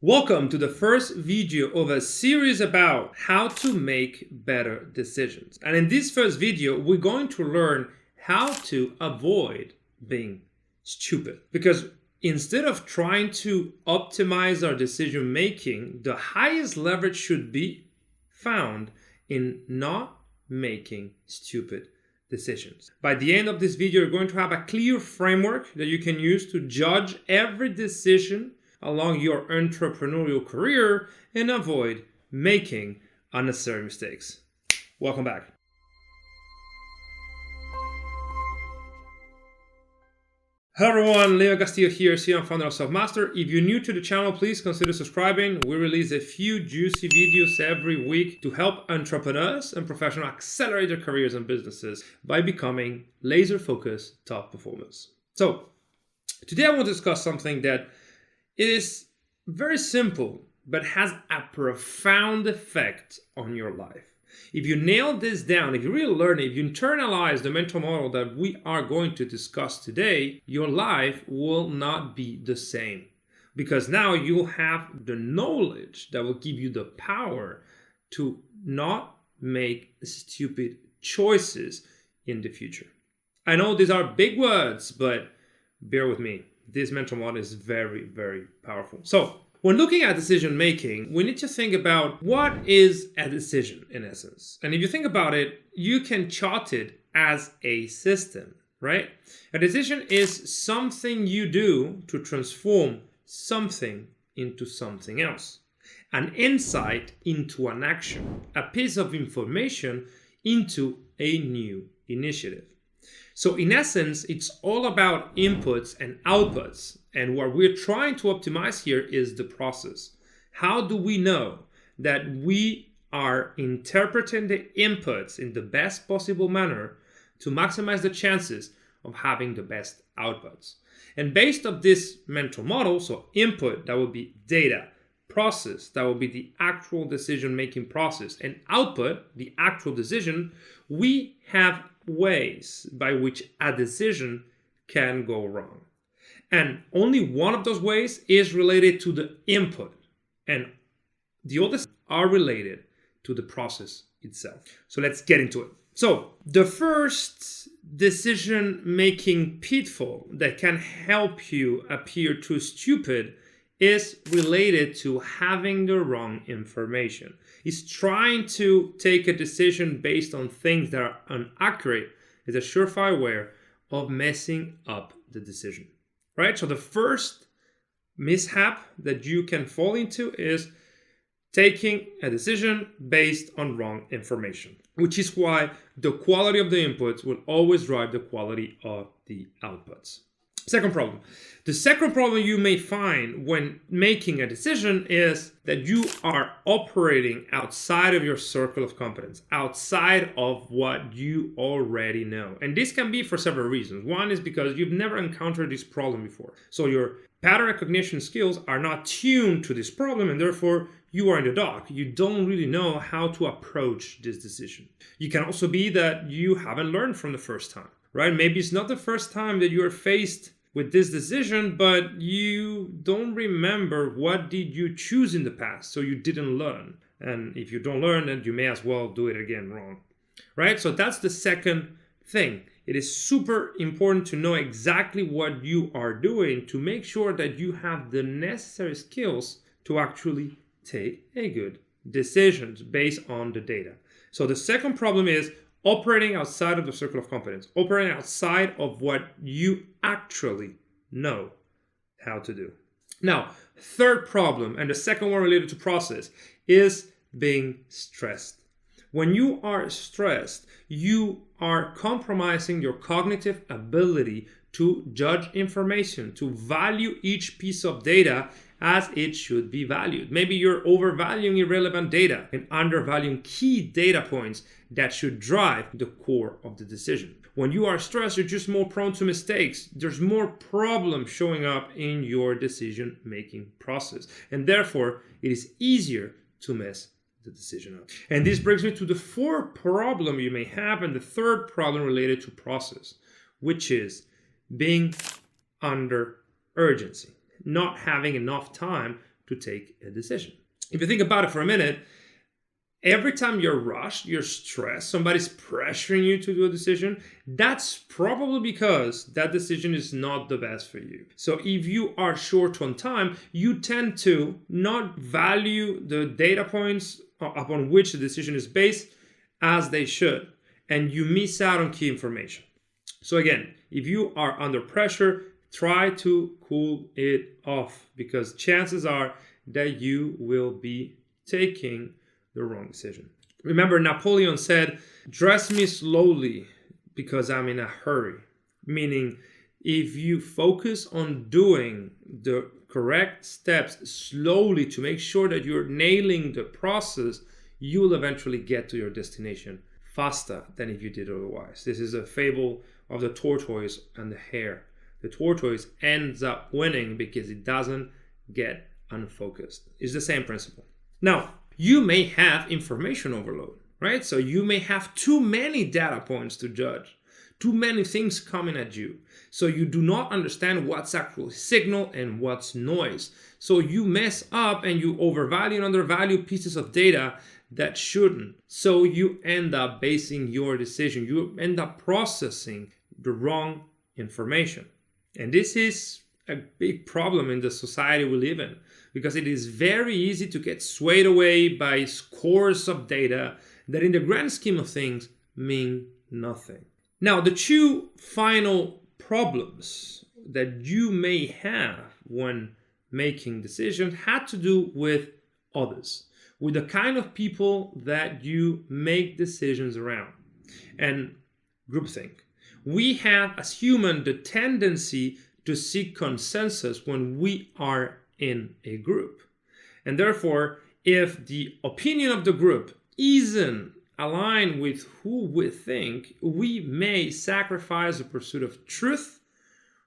Welcome to the first video of a series about how to make better decisions. And in this first video, we're going to learn how to avoid being stupid. Because instead of trying to optimize our decision making, the highest leverage should be found in not making stupid decisions. By the end of this video, you're going to have a clear framework that you can use to judge every decision along your entrepreneurial career and avoid making unnecessary mistakes. Welcome back. Hello everyone, Leo Castillo here, CEO and founder of Selfmastered. If you're new to the channel, please consider subscribing. We release a few juicy videos every week to help entrepreneurs and professionals accelerate their careers and businesses by becoming laser-focused top performers. So, today I want to discuss something that is very simple, but has a profound effect on your life. If you nail this down, if you really learn it, if you internalize the mental model that we are going to discuss today, your life will not be the same. Because now you'll have the knowledge that will give you the power to not make stupid choices in the future. I know these are big words, but bear with me. This mental model is very, very powerful. So when looking at decision making, we need to think about what is a decision in essence. And if you think about it, you can chart it as a system, right? A decision is something you do to transform something into something else. An insight into an action, a piece of information into a new initiative. So in essence, it's all about inputs and outputs. And what we're trying to optimize here is the process. How do we know that we are interpreting the inputs in the best possible manner to maximize the chances of having the best outputs? And based on this mental model, so input, that would be data. Process, that will be the actual decision-making process. And output, the actual decision, we have ways by which a decision can go wrong. And only one of those ways is related to the input. And the others are related to the process itself. So let's get into it. So the first decision-making pitfall that can help you appear too stupid is related to having the wrong information. It's trying to take a decision based on things that are inaccurate is a surefire way of messing up the decision, right? So the first mishap that you can fall into is taking a decision based on wrong information, which is why the quality of the inputs will always drive the quality of the outputs. Second problem. The second problem you may find when making a decision is that you are operating outside of your circle of competence, outside of what you already know. And this can be for several reasons. One is because you've never encountered this problem before. So your pattern recognition skills are not tuned to this problem, and therefore you are in the dark. You don't really know how to approach this decision. You can also be that you haven't learned from the first time, right? Maybe it's not the first time that you are faced with this decision, but you don't remember what did you choose in the past, so you didn't learn. And if you don't learn, then you may as well do it again wrong, right? So that's the second thing. It is super important to know exactly what you are doing to make sure that you have the necessary skills to actually take a good decision based on the data. So the second problem is operating outside of the circle of competence, operating outside of what you actually know how to do. Now, third problem, and the second one related to process, is being stressed. When you are stressed, you are compromising your cognitive ability to judge information, to value each piece of data as it should be valued. Maybe you're overvaluing irrelevant data and undervaluing key data points that should drive the core of the decision. When you are stressed, you're just more prone to mistakes. There's more problems showing up in your decision-making process. And therefore, it is easier to mess the decision up. And this brings me to the fourth problem you may have, and the third problem related to process, which is being under urgency. Not having enough time to take a decision. If you think about it for a minute, every time you're rushed, you're stressed, somebody's pressuring you to do a decision, that's probably because that decision is not the best for you. So if you are short on time, you tend to not value the data points upon which the decision is based as they should, and you miss out on key information. So again, if you are under pressure, try to cool it off, because chances are that you will be taking the wrong decision. Remember, Napoleon said, "Dress me slowly because I'm in a hurry." Meaning, if you focus on doing the correct steps slowly to make sure that you're nailing the process, you will eventually get to your destination faster than if you did otherwise. This is a fable of the tortoise and the hare. The tortoise ends up winning because it doesn't get unfocused. It's the same principle. Now, you may have information overload, right? So you may have too many data points to judge, too many things coming at you. So you do not understand what's actual signal and what's noise. So you mess up and you overvalue and undervalue pieces of data that shouldn't. So you end up basing your decision. You end up processing the wrong information. And this is a big problem in the society we live in, because it is very easy to get swayed away by scores of data that in the grand scheme of things mean nothing. Now, the two final problems that you may have when making decisions had to do with others, with the kind of people that you make decisions around, and groupthink. We have, as humans, the tendency to seek consensus when we are in a group. And therefore, if the opinion of the group isn't aligned with who we think, we may sacrifice the pursuit of truth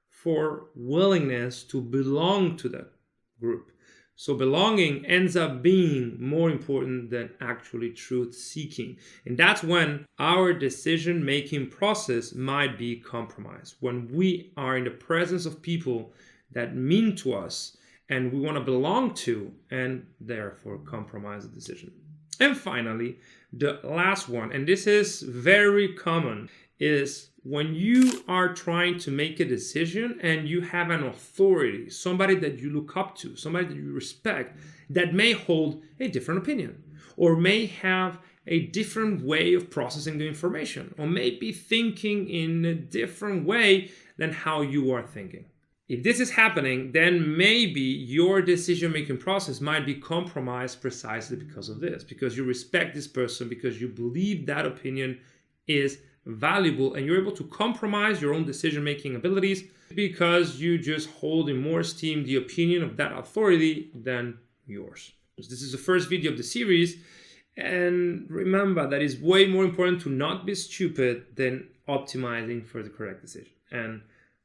for willingness to belong to that group. So belonging ends up being more important than actually truth seeking. And that's when our decision-making process might be compromised. When we are in the presence of people that mean to us and we want to belong to, and therefore compromise the decision. And finally, the last one, and this is very common, is when you are trying to make a decision and you have an authority, somebody that you look up to, somebody that you respect, that may hold a different opinion or may have a different way of processing the information or may be thinking in a different way than how you are thinking. If this is happening, then maybe your decision-making process might be compromised precisely because of this, because you respect this person, because you believe that opinion is valuable, and you're able to compromise your own decision-making abilities because you just hold in more esteem the opinion of that authority than yours. This is the first video of the series, and remember that it's way more important to not be stupid than optimizing for the correct decision. And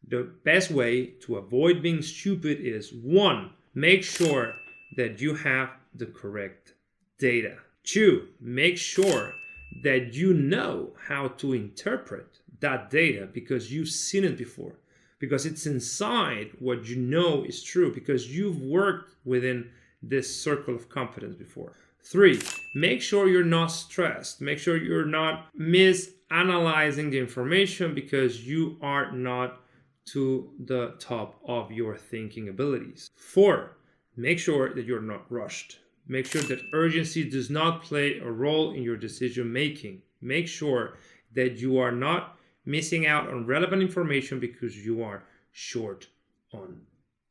the best way to avoid being stupid is 1, make sure that you have the correct data. 2, make sure that you know how to interpret that data because you've seen it before, because it's inside what you know is true, because you've worked within this circle of competence before. 3, make sure you're not stressed. Make sure you're not misanalyzing the information because you are not to the top of your thinking abilities. 4, make sure that you're not rushed. Make sure that urgency does not play a role in your decision making. Make sure that you are not missing out on relevant information because you are short on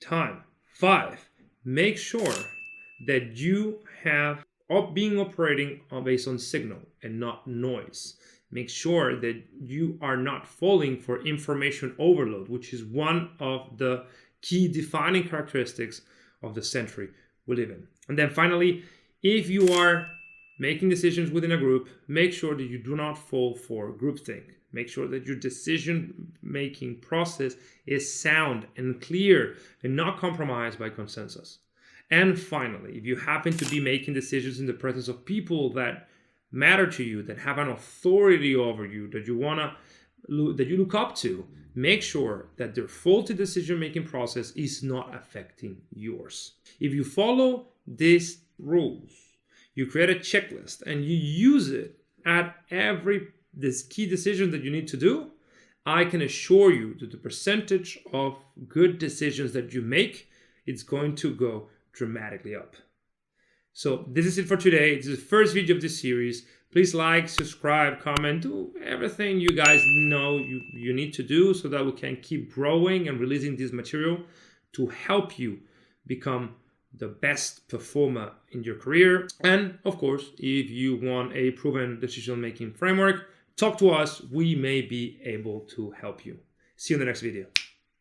time. 5, make sure that you have been operating based on signal and not noise. Make sure that you are not falling for information overload, which is one of the key defining characteristics of the century we live in. And then finally, if you are making decisions within a group, make sure that you do not fall for groupthink. Make sure that your decision-making process is sound and clear and not compromised by consensus. And finally, if you happen to be making decisions in the presence of people that matter to you, that have an authority over you, that you want to that you look up to, make sure that their faulty decision-making process is not affecting yours. If you follow these rules, you create a checklist and you use it at this key decision that you need to do, I can assure you that the percentage of good decisions that you make, it's going to go dramatically up. So this is it for today. This is the first video of this series. Please like, subscribe, comment, do everything you guys know you need to do so that we can keep growing and releasing this material to help you become the best performer in your career. And of course, if you want a proven decision-making framework, talk to us. We may be able to help you. See you in the next video.